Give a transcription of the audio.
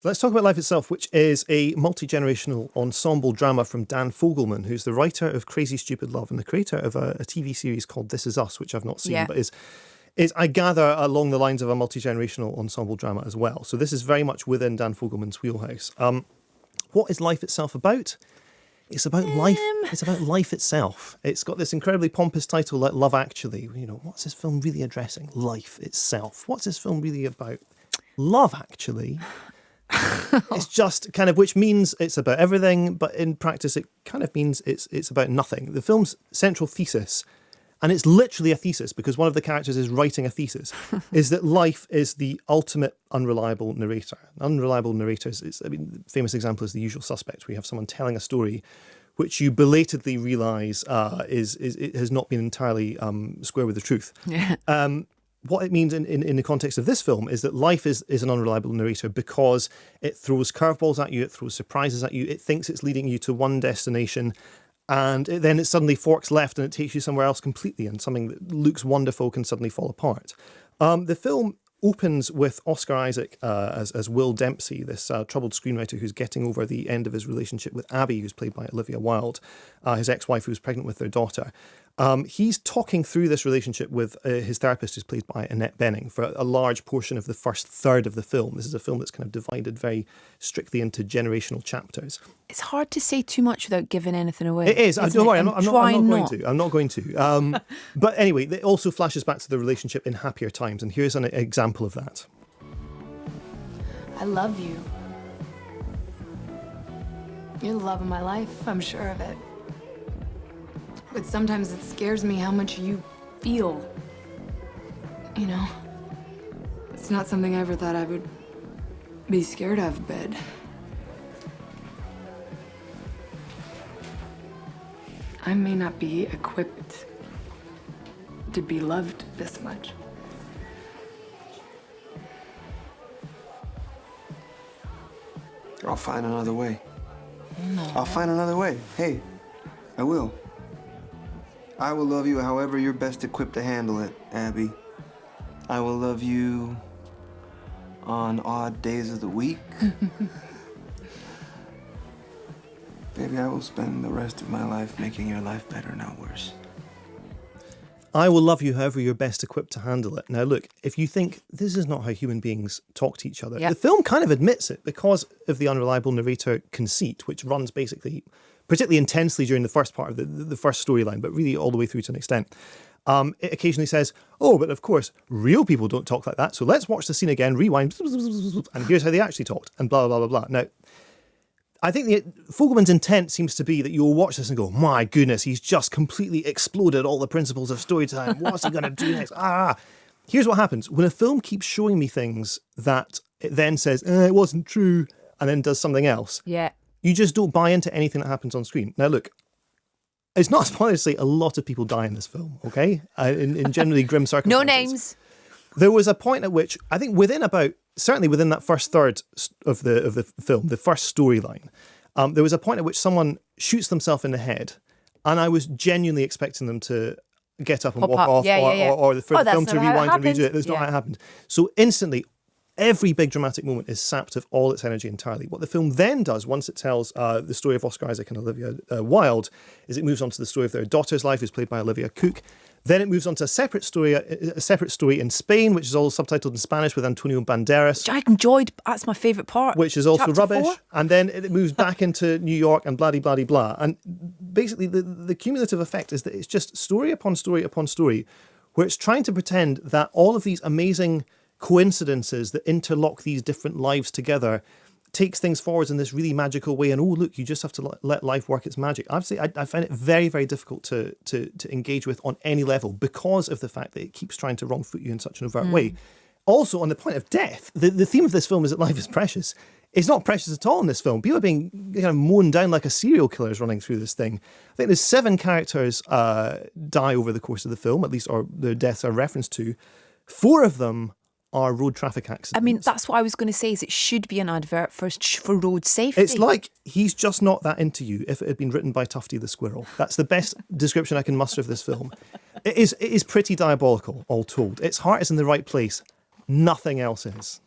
Let's talk about Life Itself, which is a multi-generational ensemble drama from Dan Fogelman, who's the writer of Crazy Stupid Love and the creator of a TV series called This Is Us, which I've not seen, but is I gather, along the lines of a multi-generational ensemble drama as well. So this is very much within Dan Fogelman's wheelhouse. What is Life Itself about? It's about life. It's about life itself. It's got this incredibly pompous title like Love Actually. You know, what's this film really addressing? Life itself. What's this film really about? Love Actually. It's just kind of, which means it's about everything, but in practice it kind of means it's about nothing. The film's central thesis, and it's literally a thesis because one of the characters is writing a thesis, is that life is the ultimate unreliable narrator. Unreliable narrators, the famous example is The Usual Suspects, where you have someone telling a story which you belatedly realise it has not been entirely square with the truth. Yeah. What it means in the context of this film is that life is an unreliable narrator because it throws curveballs at you, it throws surprises at you, it thinks it's leading you to one destination, and then it suddenly forks left and it takes you somewhere else completely, and something that looks wonderful can suddenly fall apart. The film opens with Oscar Isaac as Will Dempsey, this troubled screenwriter who's getting over the end of his relationship with Abby, who's played by Olivia Wilde, his ex-wife who's pregnant with their daughter. He's talking through this relationship with his therapist, who's played by Annette Bening, for a large portion of the first third of the film. This is a film that's kind of divided very strictly into generational chapters. It's hard to say too much without giving anything away. It is. Don't worry, I'm not going to. to. I'm not going to. But anyway, it also flashes back to the relationship in happier times, and here's an example of that. I love you. You're the love of my life, I'm sure of it. But sometimes it scares me how much you feel. You know, it's not something I ever thought I would be scared of, but I may not be equipped to be loved this much. I'll find another way. No. I'll find another way. Hey, I will. I will love you however you're best equipped to handle it, Abby. I will love you on odd days of the week. Baby, I will spend the rest of my life making your life better, not worse. I will love you however you're best equipped to handle it. Now, look, if you think this is not how human beings talk to each other, the film kind of admits it because of the unreliable narrator conceit, which runs basically particularly intensely during the first part of the first storyline, but really all the way through to an extent. It occasionally says, oh, but of course, real people don't talk like that, so let's watch the scene again, rewind, and here's how they actually talked, and blah, blah, blah, blah. Now, I think Fogelman's intent seems to be that you'll watch this and go, my goodness, he's just completely exploded all the principles of storytelling. What's he going to do next? Here's what happens. When a film keeps showing me things that it then says, it wasn't true, and then does something else. Yeah. You just don't buy into anything that happens on screen. Now, look, it's not a spoiler to say a lot of people die in this film, okay? In generally grim circumstances. No names. There was a point at which, I think certainly within that first third of the film, the first storyline, there was a point at which someone shoots themselves in the head, and I was genuinely expecting them to get up and walk off, or the film to rewind and redo it. That's not how it happened. So instantly, every big dramatic moment is sapped of all its energy entirely. What the film then does, once it tells the story of Oscar Isaac and Olivia Wilde, is it moves on to the story of their daughter's life, who's played by Olivia Cook. Then it moves on to a separate story in Spain, which is all subtitled in Spanish with Antonio Banderas. Which I enjoyed. That's my favourite part. Which is also Chapter rubbish. 4. And then it moves back into New York and blah-de-blah-de-blah. And basically the cumulative effect is that it's just story upon story upon story, where it's trying to pretend that all of these amazing coincidences that interlock these different lives together takes things forwards in this really magical way, and look, you just have to let life work its magic. Obviously, I find it very, very difficult to engage with on any level because of the fact that it keeps trying to wrong-foot you in such an overt way. Also, on the point of death, the theme of this film is that life is precious. It's not precious at all in this film. People are being kind of mown down like a serial killer is running through this thing. I think there's 7 characters die over the course of the film, at least, or their deaths are referenced to. 4 of them are road traffic accidents. I mean, that's what I was going to say, is it should be an advert for road safety. It's like he's just not that into you if it had been written by Tufty the Squirrel. That's the best description I can muster of this film. It is pretty diabolical, all told. Its heart is in the right place. Nothing else is.